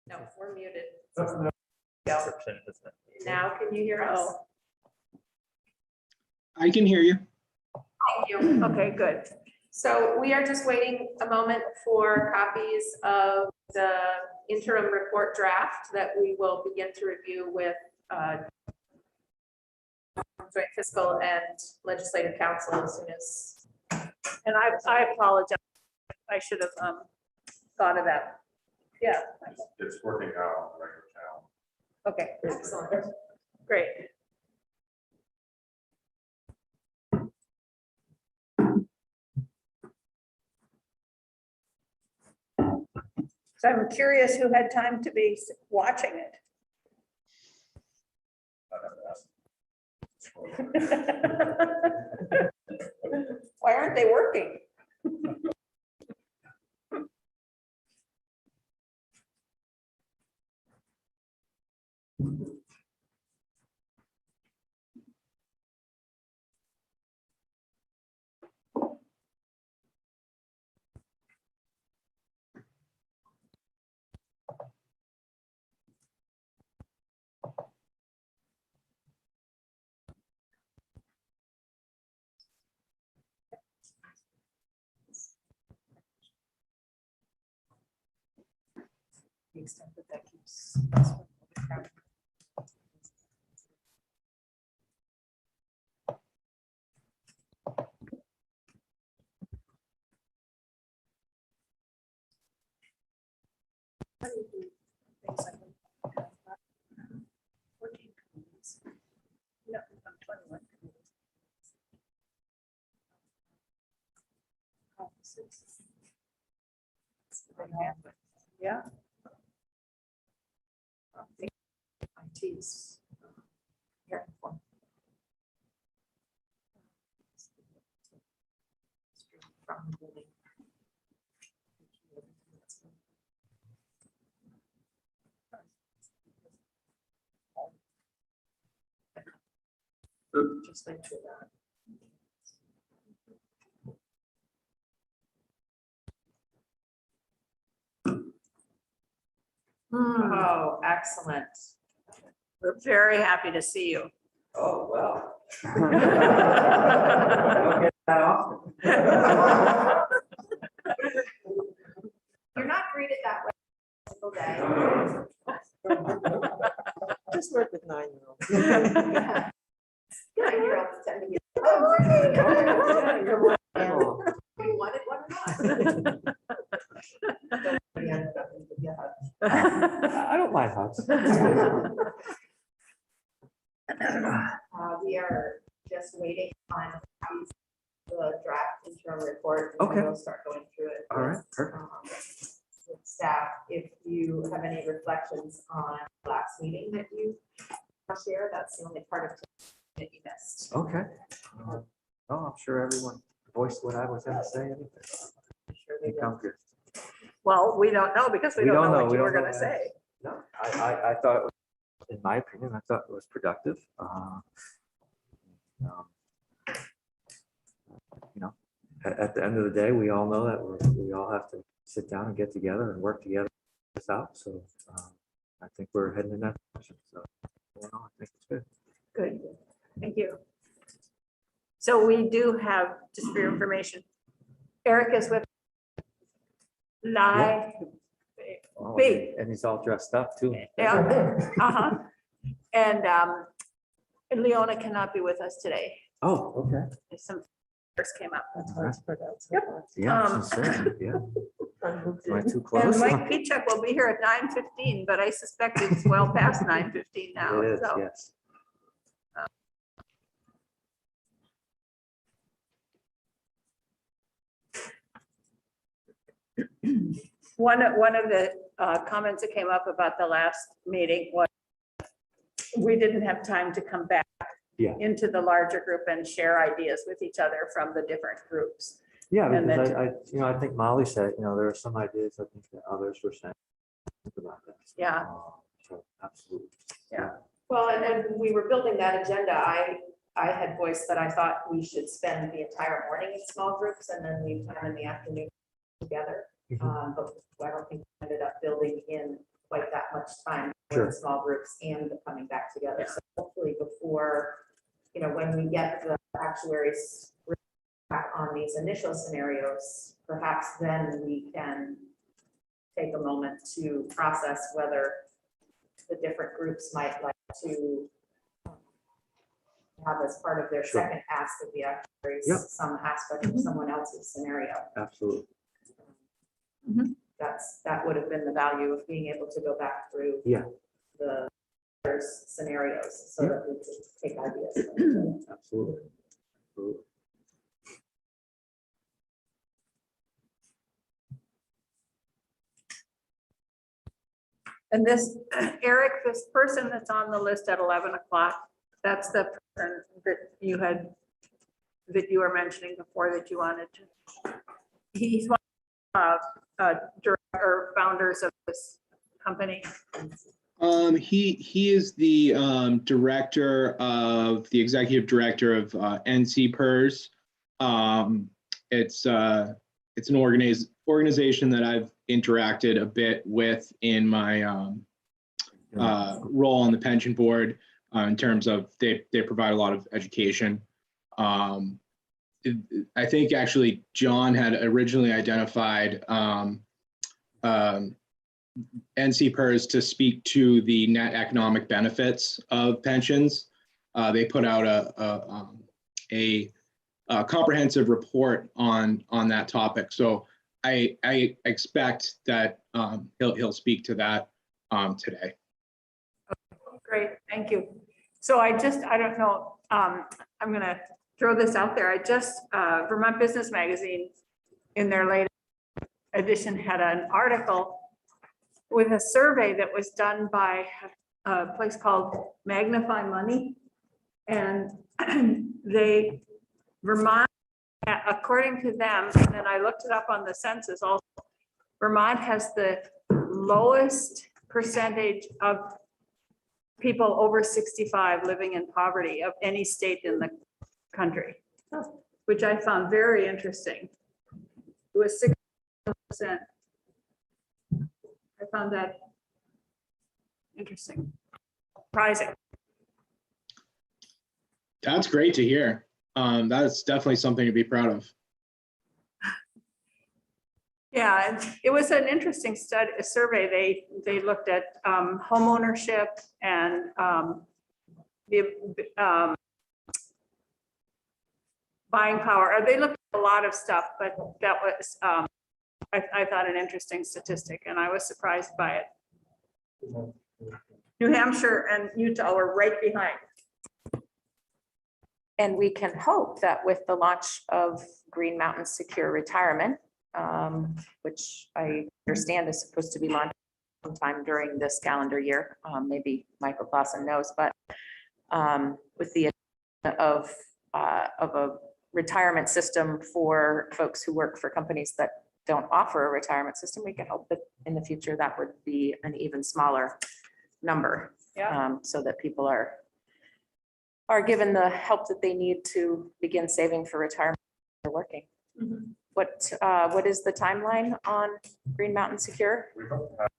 No, we're muted. That's the Go. description, isn't it? Now, can you hear us? I can hear you. Thank you. Okay, good. So we are just waiting a moment for copies of the interim report draft that we will begin to review with joint fiscal and legislative council as soon as. And I apologize. I should have thought of that. Yeah. It's working out on the regular channel. Okay, excellent. Great. So I'm curious who had time to be watching it. Why aren't they working? The extent that that keeps. No, I'm 21. Yeah. IT's here for. From the building. Just make sure that. Oh, excellent. We're very happy to see you. Oh, well. You're not greeted that way every single day. Just work with 9-year-olds. Yeah. 9-year-olds tend to get. Good morning. Good morning. Oh. You wanted one or not? I don't mind hugs. We are just waiting on copies of the draft interim report. and Okay. We'll start going through it. All right, with, perfect. With staff, if you have any reflections on last meeting that you want to share, that's the only part of it that you missed. Okay. Oh, I'm sure everyone voiced what I was going to say. I'm sure they You will. come good. Well, we don't know because we don't know what we you were don't going know to that. say. No, I thought, it was, in my opinion, I thought it was productive. You know, at the end of the day, we all know that we all have to sit down and get together and work together this out. So I think we're heading in that direction. So you know, I think it's good. Good. Thank you. So we do have, just for your information, Eric is with live. Oh, Big. and he's all dressed up too. Yeah. Uh-huh. And Leona cannot be with us today. Oh, okay. Some first came up. Yep. Yeah, Um, she's saying, yeah. Am I too And close? Mike Pichuk will be here at 9:15, but I suspect it's well past 9:15 now. It is, So yes. one of the comments that came up about the last meeting was we didn't have time to come back Yeah. into the larger group and share ideas with each other from the different groups. Yeah, And because then- I think Molly said, there are some ideas I think that others were saying about that. Yeah. So absolutely. Yeah. Well, and when we were building that agenda, I had voiced that I thought we should spend the entire morning in small groups and then leave time in the afternoon together. Mhm. But I don't think we ended up building in quite that much time for Sure. the small groups and the coming back together. Yeah. So hopefully before, when we get the actuaries back on these initial scenarios, perhaps then we can take a moment to process whether the different groups might like to have as part of their Sure. second ask of the actuaries, Yep. some aspect of someone else's scenario. Absolutely. That would have been the value of being able to go back through Yeah. the others' scenarios so Yeah. that we could take ideas. from each other. Absolutely. Absolutely. And this, Eric, this person that's on the list at 11 o'clock, that's the person that you were mentioning before that you wanted to. He's one of director founders of this company. He is the executive director of NC PERS. It's an organization that I've interacted a bit with in my role on the pension board in terms of they provide a lot of education. I think actually John had originally identified NC PERS to speak to the net economic benefits of pensions. They put out a comprehensive report on that topic. So I expect that he'll speak to that today. Great, thank you. So I don't know, I'm gonna throw this out there. Vermont Business Magazine in their latest edition had an article with a survey that was done by a place called Magnify Money. And Vermont, according to them, and then I looked it up on the census also, Vermont has the lowest percentage of people over 65 living in poverty of any state in the country, which I found very interesting. It was 6%. I found that interesting, surprising. That's great to hear. That's definitely something to be proud of. Yeah, and it was an interesting study, a survey. They looked at home ownership and the buying power. They looked at a lot of stuff, but that was I thought an interesting statistic, and I was surprised by it. New Hampshire and Utah were right behind. And we can hope that with the launch of Green Mountain Secure Retirement, which I understand is supposed to be launched sometime during this calendar year, maybe Michael Clausen knows, but with the of a retirement system for folks who work for companies that don't offer a retirement system, we can hope that in the future that would be an even smaller number. Yeah. So that people are given the help that they need to begin saving for retirement or working. Mhm. What is the timeline on Green Mountain Secure? We hope to have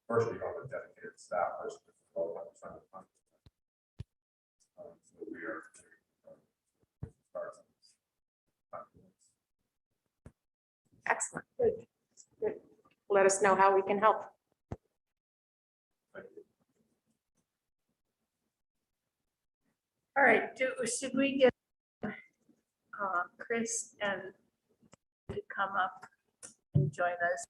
first, we have a dedicated staff person to 12% of the time. So we are start some. Excellent. Good. Good. Let us know how we can help. All right, should we get Chris and to come up and join us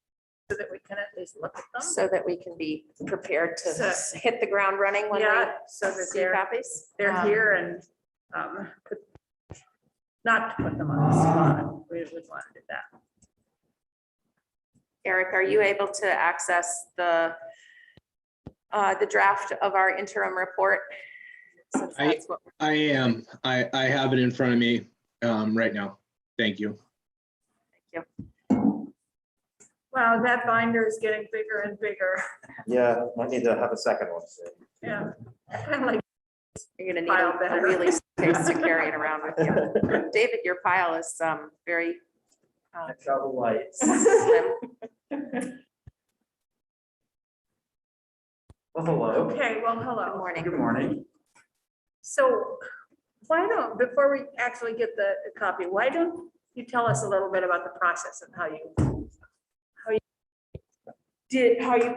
so that we can at least look at them? So that we can be prepared to So- hit the ground running when we Yeah, so that see they're copies. they're here and not to put them on the spot. We would want to do that. Eric, are you able to access the draft of our interim report? Since that's what we're- I am. I have it in front of me right now. Thank you. Wow, that binder is getting bigger and bigger. Yeah, might need to have a second one soon. Yeah. Kind of like, You're gonna need Pile a better. really space to carry it around with you. David, your pile is very Travel lights. slim. Well, hello. okay, well, Good hello. morning. Good morning. So why don't, before we actually get the copy, why don't you tell us a little bit about the process and how you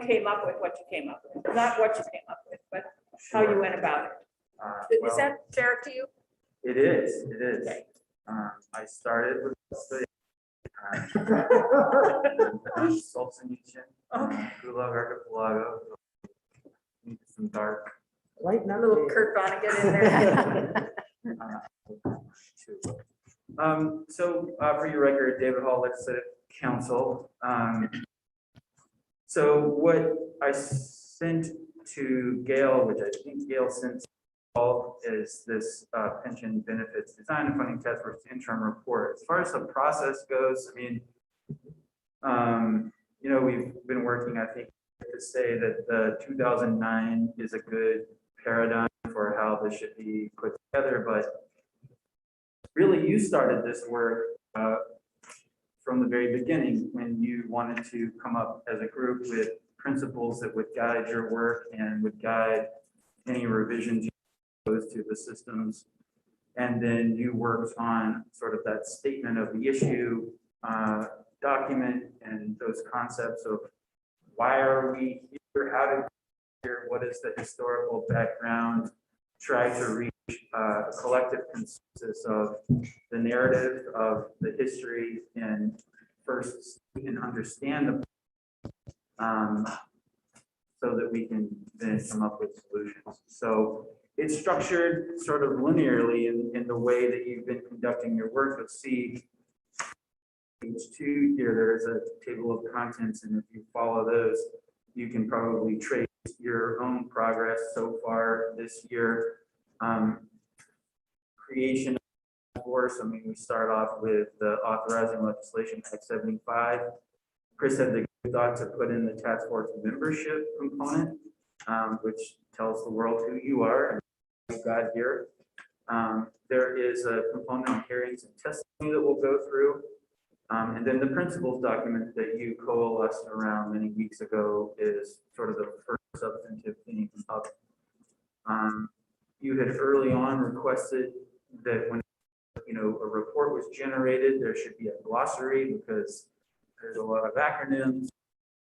came up with what you came up with? Not what you came up with, but how you went about it. Is that fair to you? It is, it is. Okay. I started with the Solzhenitsyn, Gulag Archipelago, some dark. A little Kurt Vonnegut in there. So for your record, David Hall, Legislative Counsel. So what I sent to Gail, which I think Gail sent to all, is this pension benefits design and funding task force interim report. As far as the process goes, I mean, you know, we've been working, I think, to say that the 2009 is a good paradigm for how this should be put together, but really you started this work from the very beginning when you wanted to come up as a group with principles that would guide your work and would guide any revisions you propose to the systems. And then you worked on sort of that statement of the issue document and those concepts of why are we here, how did we get here, what is the historical background, try to reach a collective consensus of the narrative of the history and first see and understand the so that we can then come up with solutions. So it's structured sort of linearly in the way that you've been conducting your work. You'll see page 2 here, there is a table of contents, and if you follow those, you can probably trace your own progress so far this year. Creation of force, I mean, we start off with the authorizing legislation Act 75. Chris had the good thought to put in the task force membership component, which tells the world who you are and what you got here. There is a component on hearings and testimony that we'll go through. And then the principles document that you coalesced around many weeks ago is sort of the first substantive thing up. You had early on requested that when a report was generated, there should be a glossary because there's a lot of acronyms,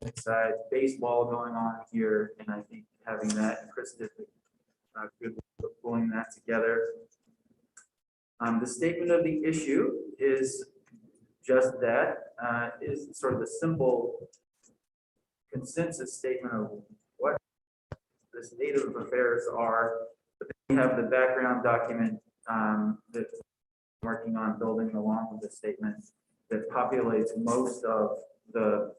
besides baseball going on here, and I think having that, and Chris did a good work of pulling that together. The statement of the issue is just that, is sort of the simple consensus statement of what the state of affairs are. But then we have the background document that I'm working on building along with the statement that populates most of the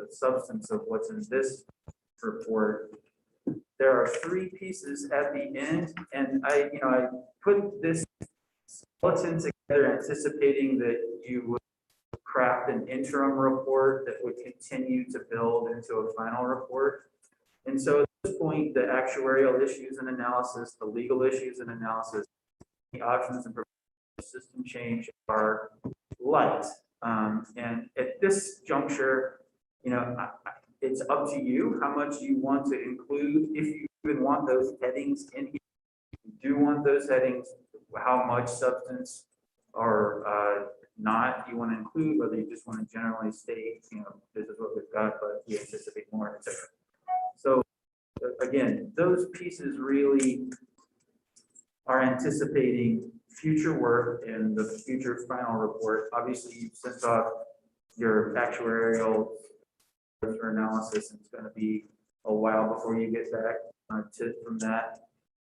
substance of what's in this report. There are 3 pieces at the end, and I put this skeleton together anticipating that you would craft an interim report that would continue to build into a final report. And so at this point, the actuarial issues and analysis, the legal issues and analysis, the options and system change are light. And at this juncture, it's up to you how much you want to include. If you even want those headings in here, if you do want those headings, how much substance or not you want to include, whether you just want to generally state, this is what we've got, but we anticipate more, etc. So again, those pieces really are anticipating future work in the future final report. Obviously, you've sent off your actuarial analysis, and it's going to be a while before you get back from that.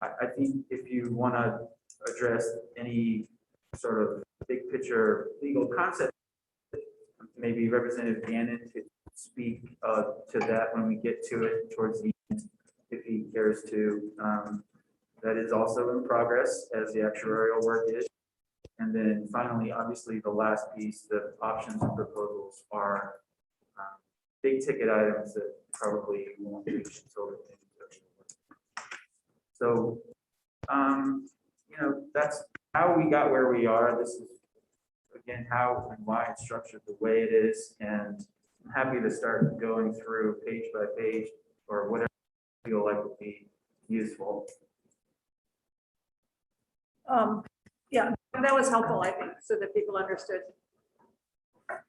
I think if you want to address any sort of big picture legal concept, maybe Representative Gannon could speak to that when we get to it towards the end, if he cares to. That is also in progress as the actuarial work is. And then finally, obviously, the last piece, the options and proposals are big ticket items that probably won't reach until the end of the year. So, that's how we got where we are. This is, again, how and why it's structured the way it is. And I'm happy to start going through page by page or whatever you feel like would be useful. Yeah, that was helpful, I think, so that people understood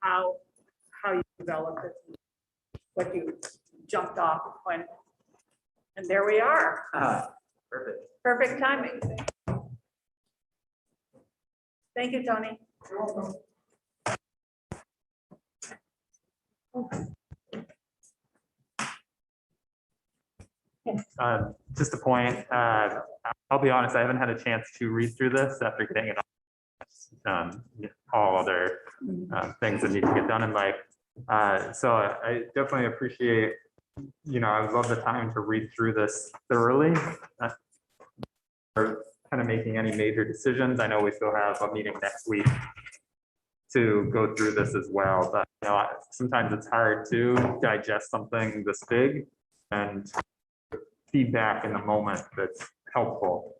how you developed it, what you jumped off when, and there we are. Perfect. Perfect timing. Thank you, Tony. Just a point, I'll be honest, I haven't had a chance to read through this after getting it all other things that need to get done in life. So I definitely appreciate, I would love the time to read through this thoroughly. Or kind of making any major decisions. I know we still have a meeting next week to go through this as well, but sometimes it's hard to digest something this big and feedback in the moment that's helpful.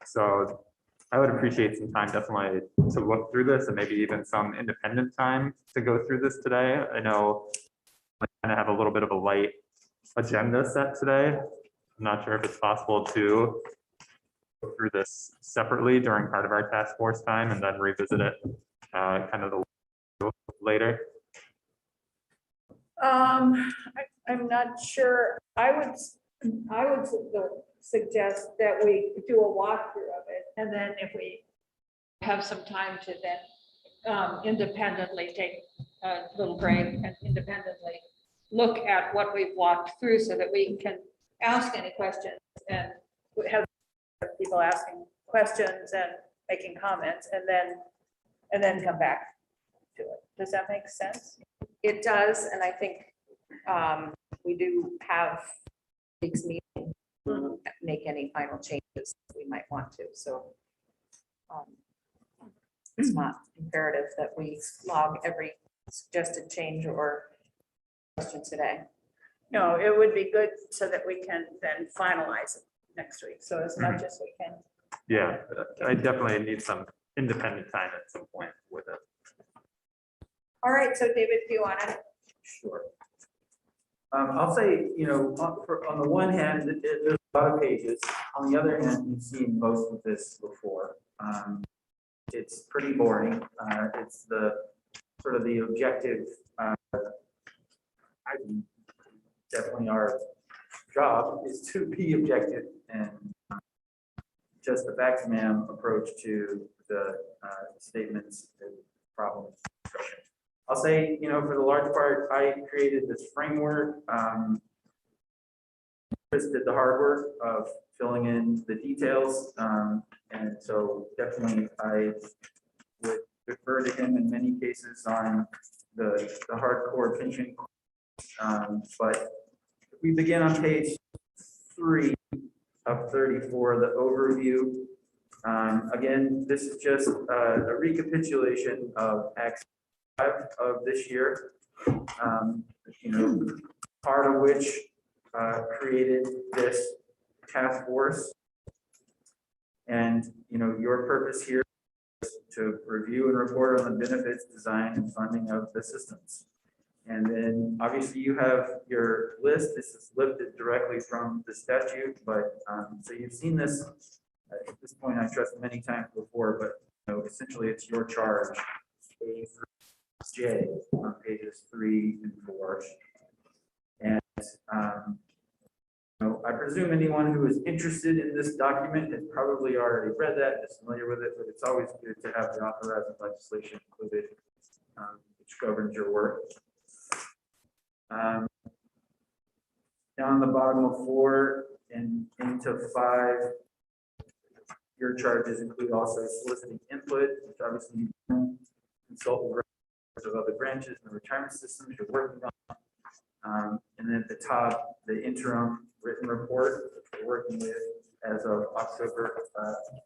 So I would appreciate some time definitely to look through this and maybe even some independent time to go through this today. I know I kind of have a little bit of a light agenda set today. I'm not sure if it's possible to go through this separately during part of our task force time and then revisit it kind of later. I'm not sure. I would suggest that we do a walkthrough of it, and then if we have some time to then independently take a little break and independently look at what we've walked through so that we can ask any questions and have people asking questions and making comments and then come back to it. Does that make sense? It does, and I think we do have week's meeting to make any final changes we might want to. So it's not imperative that we log every suggested change or question today. No, it would be good so that we can then finalize it next week. So as much as we can. Yeah, I definitely need some independent time at some point with it. All right, so David, do you want to? Sure. I'll say, on the one hand, there's a lot of pages. On the other hand, you've seen most of this before. It's pretty boring. It's the sort of the objective. Definitely our job is to be objective and just the facts ma'am approach to the statements and problems. I'll say, for the large part, I created this framework. Chris did the hard work of filling in the details. And so definitely I would defer to him in many cases on the hardcore pinching. But if we begin on page 3 of 34, the overview. Again, this is just a recapitulation of Act 5 of this year, part of which created this task force. And, your purpose here is to review and report on the benefits, design, and funding of the systems. And then obviously you have your list. This is lifted directly from the statute, but so you've seen this at this point, I trust many times before, but essentially it's your charge, A through J on pages 3 and 4. And I presume anyone who is interested in this document has probably already read that, is familiar with it, but it's always good to have the authorizing legislation included, which governs your work. Down the bottom of 4 and into 5, your charges include also soliciting input, which obviously you can consult with of other branches and retirement systems you're working on. And then at the top, the interim written report, which we're working with, as of October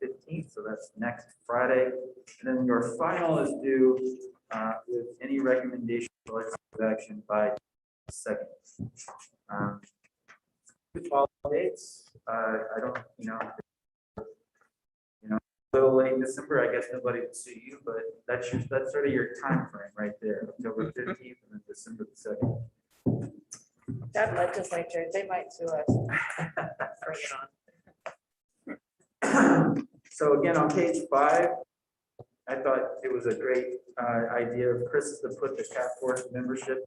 15th, so that's next Friday. And then your final is due with any recommendation for legislative action by second. Follow dates, I don't, a little late in December, I guess nobody will see you, but that's sort of your time frame right there, October 15th and then December the 2nd. That legislature, they might sue us. Bring it on. So again, on page 5, I thought it was a great idea of Chris to put the task force membership